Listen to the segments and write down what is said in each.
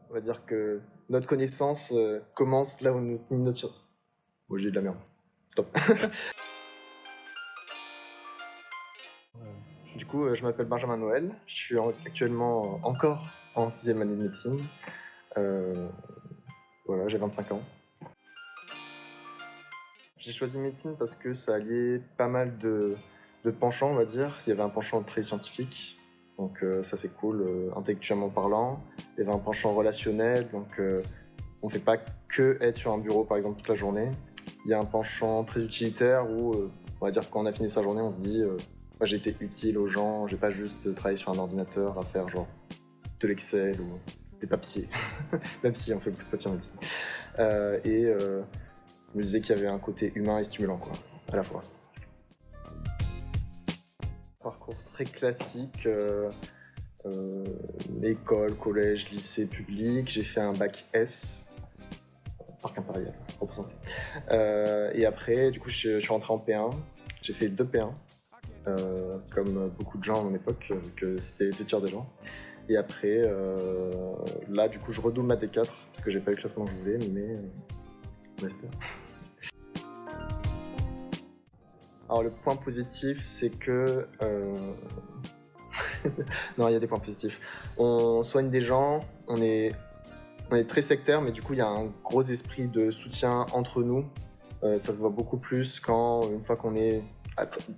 On va dire que notre connaissance commence là où notre... Bon, j'ai de la merde. Stop. Du coup, je m'appelle Benjamin Noël. Je suis actuellement encore en 6e année de médecine. Voilà, j'ai 25 ans. J'ai choisi médecine parce que ça alliait pas mal de penchants, on va dire. Il y avait un penchant très scientifique, donc ça c'est cool, intellectuellement parlant. Il y avait un penchant relationnel, donc on fait pas que être sur un bureau par exemple toute la journée. Il y a un penchant très utilitaire où on va dire que quand on a fini sa journée, on se dit moi, j'ai été utile aux gens, j'ai pas juste travaillé sur un ordinateur à faire genre de l'Excel ou des papiers, même si on fait beaucoup de papier en médecine. Je me disais qu'il y avait un côté humain et stimulant, quoi, à la fois. Parcours très classique, école, collège, lycée public. J'ai fait un bac S, Parc Impérial, représenté. Et après, du coup, je suis rentré en P1. J'ai fait 2 P1, comme beaucoup de gens à mon époque, vu que c'était les 2 tiers des gens. Et après, là, du coup, je redouble ma D4, parce que j'ai pas eu le classement que je voulais, mais on espère. Alors le point positif, c'est que... non, il y a des points positifs. On soigne des gens, on est très sectaire, mais du coup, il y a un gros esprit de soutien entre nous. Ça se voit beaucoup plus une fois qu'on est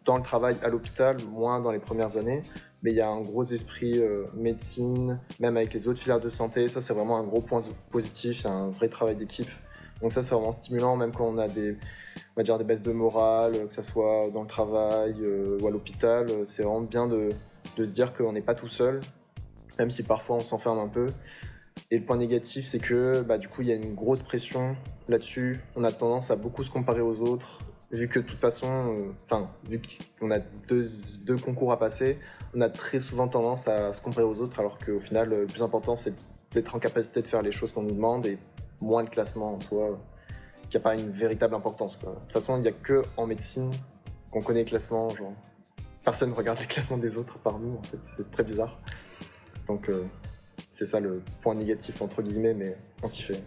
dans le travail à l'hôpital, moins dans les premières années. Mais il y a un gros esprit médecine, même avec les autres filières de santé. Ça, c'est vraiment un gros point positif. Il y a un vrai travail d'équipe. Donc ça, c'est vraiment stimulant, même quand on a on va dire des baisses de morale, que ce soit dans le travail ou à l'hôpital. C'est vraiment bien de se dire qu'on n'est pas tout seul, même si parfois on s'enferme un peu. Et le point négatif, c'est que du coup, il y a une grosse pression là-dessus. On a tendance à beaucoup se comparer aux autres, vu que de toute façon, vu qu'on a deux concours à passer, on a très souvent tendance à se comparer aux autres, alors qu'au final, le plus important, c'est d'être en capacité de faire les choses qu'on nous demande et moins le classement en soi, qui n'a pas une véritable importance, quoi. De toute façon, il n'y a que en médecine qu'on connaît le classement. Genre, personne ne regarde les classements des autres par nous, en fait. C'est très bizarre. Donc, c'est ça le point négatif, entre guillemets, mais on s'y fait.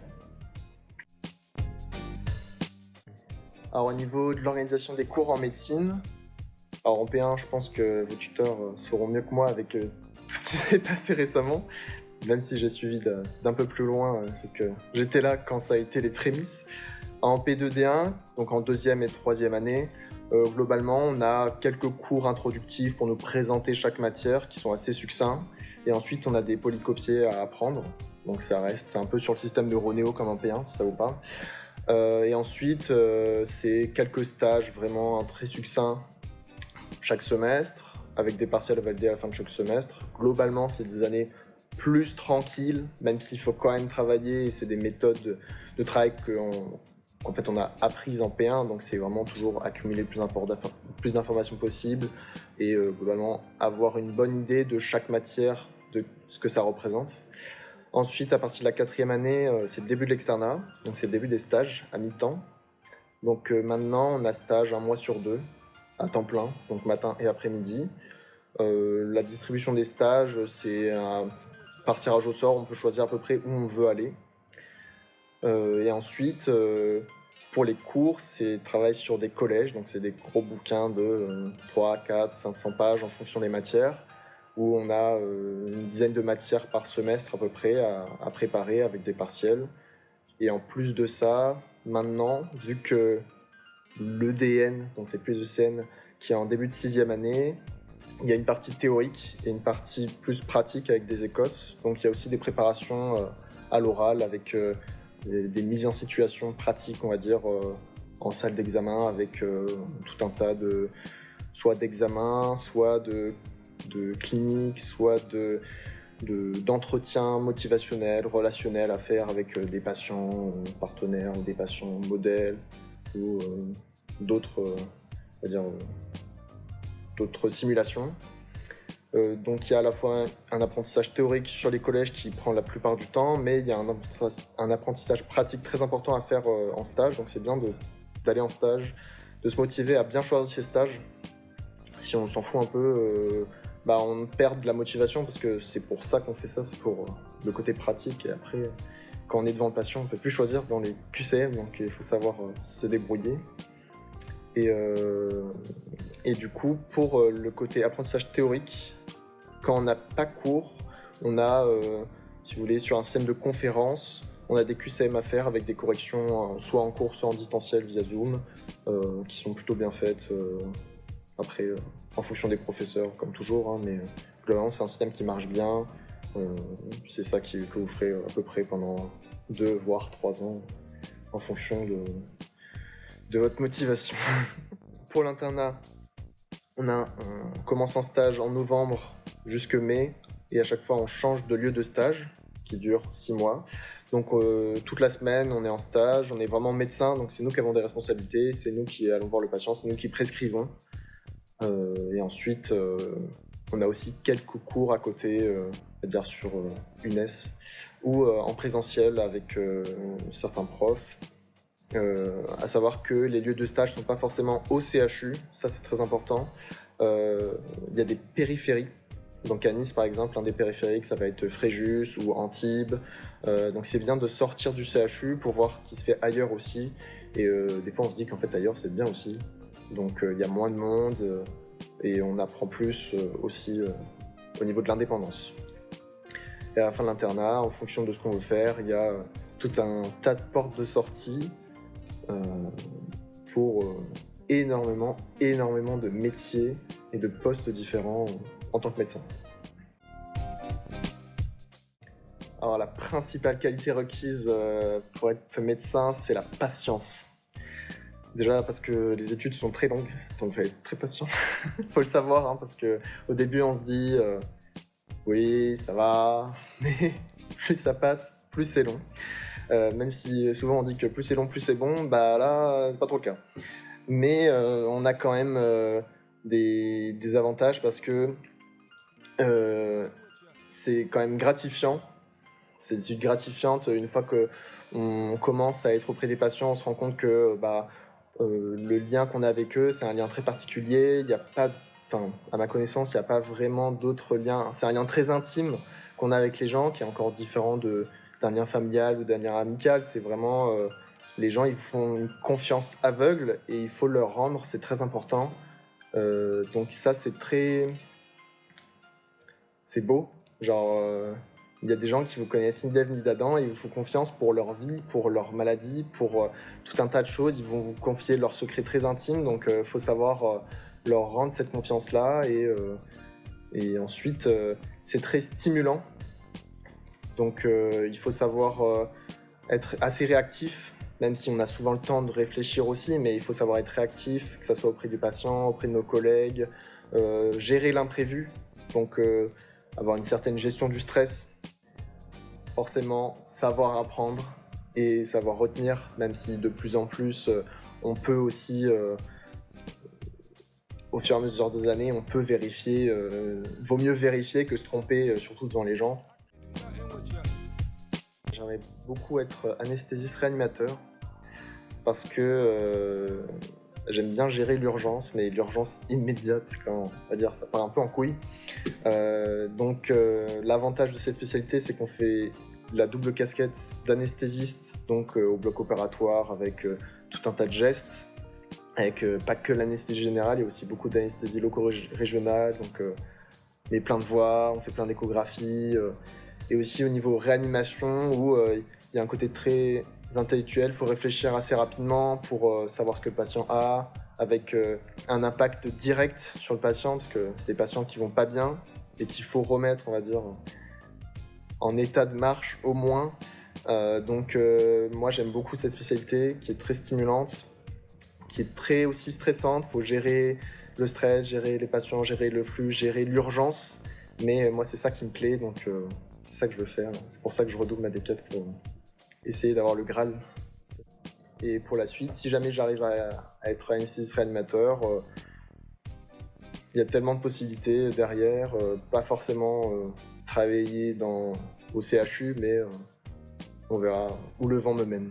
Alors, au niveau de l'organisation des cours en médecine, alors en P1, je pense que vos tuteurs sauront mieux que moi avec tout ce qui s'est passé récemment, même si j'ai suivi d'un peu plus loin, vu que j'étais là quand ça a été les prémices. En P2D1, donc en 2e et 3e année, globalement, on a quelques cours introductifs pour nous présenter chaque matière qui sont assez succincts. Et ensuite, on a des polycopiés à apprendre. Donc ça reste un peu sur le système de Ronéo comme en P1, si ça vous parle. Et ensuite, c'est quelques stages vraiment très succincts chaque semestre, avec des partiels validés à la fin de chaque semestre. Globalement, c'est des années plus tranquilles, même s'il faut quand même travailler, et c'est des méthodes de travail qu'en fait on a apprises en P1, donc c'est vraiment toujours accumuler plus d'informations possibles et globalement avoir une bonne idée de chaque matière, de ce que ça représente. Ensuite, à partir de la 4e année, c'est le début de l'externat, donc c'est le début des stages à mi-temps. Donc maintenant, on a stage 1 mois sur 2, à temps plein, donc matin et après-midi. La distribution des stages, c'est par tirage au sort, on peut choisir à peu près où on veut aller. Et ensuite, pour les cours, c'est travail sur des collèges, donc c'est des gros bouquins de 3, 4, 500 pages en fonction des matières, où on a une dizaine de matières par semestre à peu près à préparer avec des partiels. Et en plus de ça, maintenant, vu que l'EDN, donc c'est plus ECN, qui est en début de 6e année, il y a une partie théorique et une partie plus pratique avec des écosses. Donc il y a aussi des préparations à l'oral avec des mises en situation pratiques, on va dire, en salle d'examen avec tout un tas soit d'examens, soit de cliniques, soit d'entretiens motivationnels, relationnels à faire avec des patients partenaires ou des patients modèles ou d'autres, on va dire, d'autres simulations. Donc il y a à la fois un apprentissage théorique sur les collèges qui prend la plupart du temps, mais il y a un apprentissage pratique très important à faire en stage, donc c'est bien d'aller en stage, de se motiver à bien choisir ses stages. Si on s'en fout un peu, on perd de la motivation parce que c'est pour ça qu'on fait ça, c'est pour le côté pratique. Et après, quand on est devant le patient, on ne peut plus choisir dans les QCM, donc il faut savoir se débrouiller. Et du coup, pour le côté apprentissage théorique, quand on n'a pas cours, on a, si vous voulez, sur un système de conférence, on a des QCM à faire avec des corrections soit en cours, soit en distanciel via Zoom, qui sont plutôt bien faites. Après, en fonction des professeurs, comme toujours, hein, mais globalement, c'est un système qui marche bien. C'est ça que vous ferez à peu près pendant 2 voire 3 ans, en fonction de votre motivation. Pour l'internat, on commence un stage en novembre jusque mai, et à chaque fois on change de lieu de stage qui dure 6 mois. Donc toute la semaine on est en stage, on est vraiment médecin, donc c'est nous qui avons des responsabilités, c'est nous qui allons voir le patient, c'est nous qui prescrivons. Et ensuite on a aussi quelques cours à côté, c'est-à-dire sur UNES ou en présentiel avec certains profs. À savoir que les lieux de stage ne sont pas forcément au CHU, ça c'est très important. Il y a des périphéries. Donc à Nice par exemple, un des périphériques ça va être Fréjus ou Antibes. Donc c'est bien de sortir du CHU pour voir ce qui se fait ailleurs aussi. Et des fois on se dit qu'en fait ailleurs c'est bien aussi. Donc il y a moins de monde et on apprend plus aussi au niveau de l'indépendance. Et à la fin de l'internat, en fonction de ce qu'on veut faire, il y a tout un tas de portes de sortie pour énormément de métiers et de postes différents en tant que médecin. Alors la principale qualité requise pour être médecin, c'est la patience. Déjà parce que les études sont très longues, donc il faut être très patient. Faut le savoir, hein, parce qu'au début on se dit oui ça va, mais plus ça passe, plus c'est long. Même si souvent on dit que plus c'est long, plus c'est bon, bah là, c'est pas trop le cas. Mais on a quand même des avantages parce que c'est quand même gratifiant. C'est des études gratifiantes. Une fois qu'on commence à être auprès des patients, on se rend compte que le lien qu'on a avec eux, c'est un lien très particulier. Il n'y a pas, à ma connaissance, il n'y a pas vraiment d'autres liens. C'est un lien très intime qu'on a avec les gens, qui est encore différent d'un lien familial ou d'un lien amical. C'est vraiment les gens, ils font une confiance aveugle et il faut leur rendre, c'est très important. Donc ça, c'est beau. Genre, il y a des gens qui vous connaissent ni d'Ève ni d'Adam et ils vous font confiance pour leur vie, pour leur maladie, pour tout un tas de choses. Ils vont vous confier leurs secrets très intimes, donc il faut savoir leur rendre cette confiance-là. Et ensuite, c'est très stimulant. Donc il faut savoir être assez réactif, même si on a souvent le temps de réfléchir aussi, mais il faut savoir être réactif, que ce soit auprès du patient, auprès de nos collègues, gérer l'imprévu, donc avoir une certaine gestion du stress, forcément savoir apprendre et savoir retenir, même si de plus en plus on peut aussi, au fur et à mesure des années, on peut vérifier, vaut mieux vérifier que se tromper, surtout devant les gens. J'aimerais beaucoup être anesthésiste réanimateur parce que j'aime bien gérer l'urgence, mais l'urgence immédiate, quand on va dire, ça part un peu en couille. Donc l'avantage de cette spécialité, c'est qu'on fait la double casquette d'anesthésiste, donc au bloc opératoire avec tout un tas de gestes, avec pas que l'anesthésie générale, il y a aussi beaucoup d'anesthésie loco-régionale, donc mais plein de voix, on fait plein d'échographies, et aussi au niveau réanimation où il y a un côté très intellectuel, il faut réfléchir assez rapidement pour savoir ce que le patient a, avec un impact direct sur le patient, parce que c'est des patients qui vont pas bien et qu'il faut remettre, on va dire, en état de marche au moins. Donc moi j'aime beaucoup cette spécialité qui est très stimulante, qui est très aussi stressante. Il faut gérer le stress, gérer les patients, gérer le flux, gérer l'urgence. Mais moi c'est ça qui me plaît, donc c'est ça que je veux faire. C'est pour ça que je redouble ma D4 pour essayer d'avoir le Graal. Et pour la suite, si jamais j'arrive à être anesthésiste réanimateur, il y a tellement de possibilités derrière, pas forcément travailler au CHU, mais on verra où le vent me mène.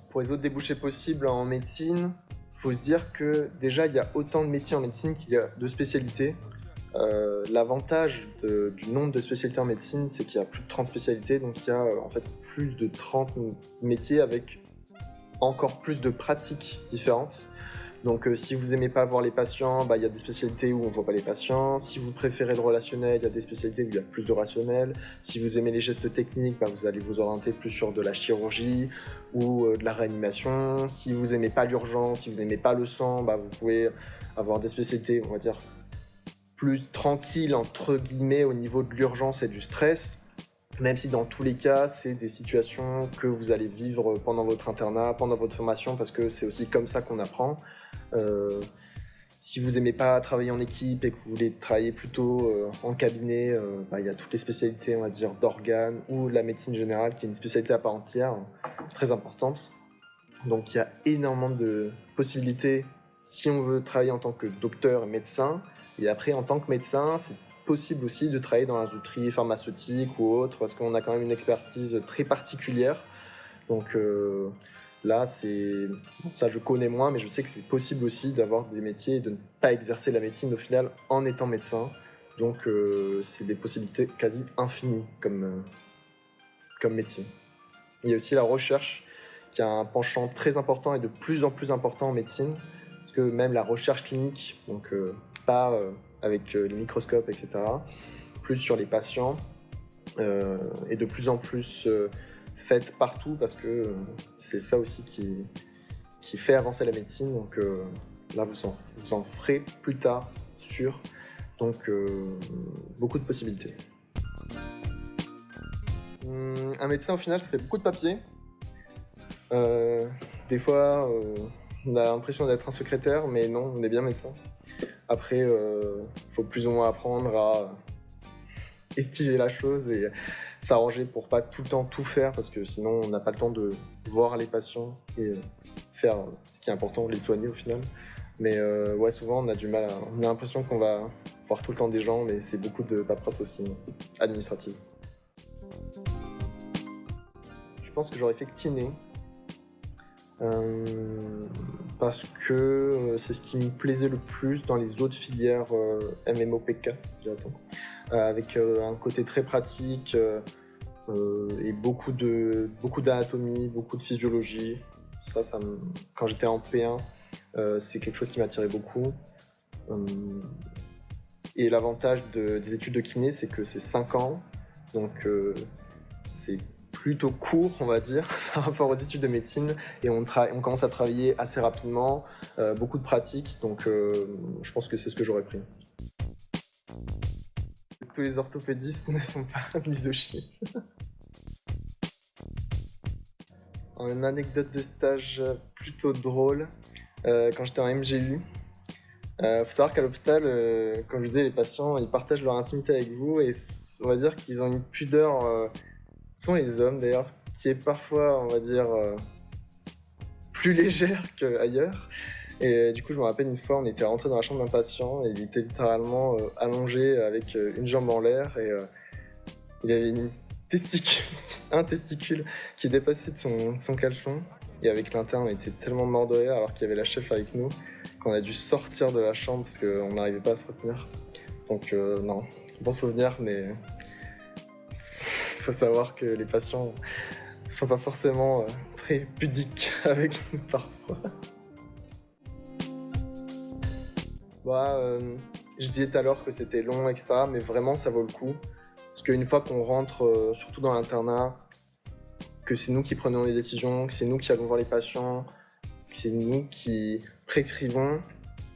Pour les autres débouchés possibles en médecine, faut se dire que déjà, il y a autant de métiers en médecine qu'il y a de spécialités. L'avantage du nombre de spécialités en médecine, c'est qu'il y a plus de 30 spécialités, donc il y a en fait plus de 30 métiers avec encore plus de pratiques différentes. Donc si vous aimez pas voir les patients, il y a des spécialités où on voit pas les patients. Si vous préférez le relationnel, il y a des spécialités où il y a plus de rationnel. Si vous aimez les gestes techniques, vous allez vous orienter plus sur de la chirurgie ou de la réanimation. Si vous aimez pas l'urgence, si vous aimez pas le sang, vous pouvez avoir des spécialités, on va dire, plus tranquilles entre guillemets au niveau de l'urgence et du stress. Même si dans tous les cas, c'est des situations que vous allez vivre pendant votre internat, pendant votre formation, parce que c'est aussi comme ça qu'on apprend. Euh, Si vous n'aimez pas travailler en équipe et que vous voulez travailler plutôt en cabinet, il y a toutes les spécialités, on va dire, d'organes ou la médecine générale, qui est une spécialité à part entière, très importante. Donc il y a énormément de possibilités si on veut travailler en tant que docteur et médecin. Et après, en tant que médecin, c'est possible aussi de travailler dans l'industrie pharmaceutique ou autre, parce qu'on a quand même une expertise très particulière. Donc là, ça je connais moins, mais je sais que c'est possible aussi d'avoir des métiers et de ne pas exercer la médecine au final en étant médecin. Donc c'est des possibilités quasi infinies comme métier. Il y a aussi la recherche qui a un penchant très important et de plus en plus important en médecine, parce que même la recherche clinique, donc pas avec les microscopes, etc., plus sur les patients, est de plus en plus faite partout, parce que c'est ça aussi qui fait avancer la médecine. Donc là, vous en ferez plus tard, sûr. Donc beaucoup de possibilités. Un médecin, au final, ça fait beaucoup de papiers. Des fois, on a l'impression d'être un secrétaire, mais non, on est bien médecin. Après, faut plus ou moins apprendre à esquiver la chose et s'arranger pour pas tout le temps tout faire, parce que sinon, on n'a pas le temps de voir les patients et faire ce qui est important, les soigner au final. Mais ouais, souvent, on a du mal on a l'impression qu'on va voir tout le temps des gens, mais c'est beaucoup de paperasse aussi, administrative. Je pense que j'aurais fait kiné. Parce que c'est ce qui me plaisait le plus dans les autres filières MMOPK, j'attends. Avec un côté très pratique et beaucoup d'anatomie, beaucoup de physiologie. Quand j'étais en P1, c'est quelque chose qui m'attirait beaucoup. Et l'avantage des études de kiné, c'est que c'est 5 ans, donc c'est plutôt court, on va dire, par rapport aux études de médecine, et on commence à travailler assez rapidement, beaucoup de pratiques, donc je pense que c'est ce que j'aurais pris. Tous les orthopédistes ne sont pas misogynes. Une anecdote de stage plutôt drôle, quand j'étais en MGU. Faut savoir qu'à l'hôpital, comme je disais, les patients, ils partagent leur intimité avec vous, et on va dire qu'ils ont une pudeur, sont les hommes d'ailleurs, qui est parfois, on va dire, plus légère qu'ailleurs. Et du coup, je me rappelle une fois, on était rentré dans la chambre d'un patient et il était littéralement allongé avec une jambe en l'air, et il avait un testicule qui dépassait de son caleçon. Et avec l'interne, on était tellement mort de rire alors qu'il y avait la chef avec nous qu'on a dû sortir de la chambre parce qu'on n'arrivait pas à se retenir. Donc non, bon souvenir, mais il faut savoir que les patients sont pas forcément très pudiques avec nous parfois. Je disais tout à l'heure que c'était long, etc., mais vraiment ça vaut le coup. Parce qu'une fois qu'on rentre, surtout dans l'internat, que c'est nous qui prenons les décisions, que c'est nous qui allons voir les patients, que c'est nous qui prescrivons,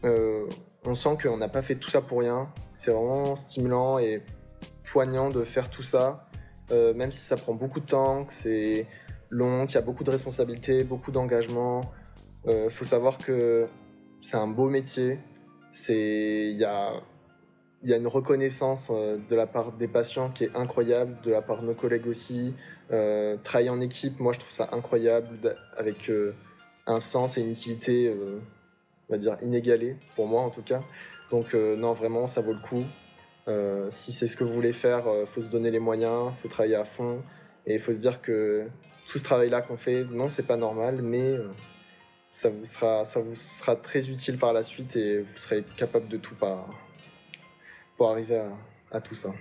on sent qu'on n'a pas fait tout ça pour rien. C'est vraiment stimulant et poignant de faire tout ça, même si ça prend beaucoup de temps, que c'est long, qu'il y a beaucoup de responsabilités, beaucoup d'engagement. Faut savoir que c'est un beau métier. Il y a une reconnaissance de la part des patients qui est incroyable, de la part de nos collègues aussi. Travailler en équipe, moi je trouve ça incroyable, avec un sens et une utilité, on va dire, inégalée, pour moi en tout cas. Donc non, vraiment, ça vaut le coup. Si c'est ce que vous voulez faire, faut se donner les moyens, faut travailler à fond, et il faut se dire que tout ce travail-là qu'on fait, non, c'est pas normal, mais ça vous sera très utile par la suite et vous serez capable de tout pour arriver à tout ça.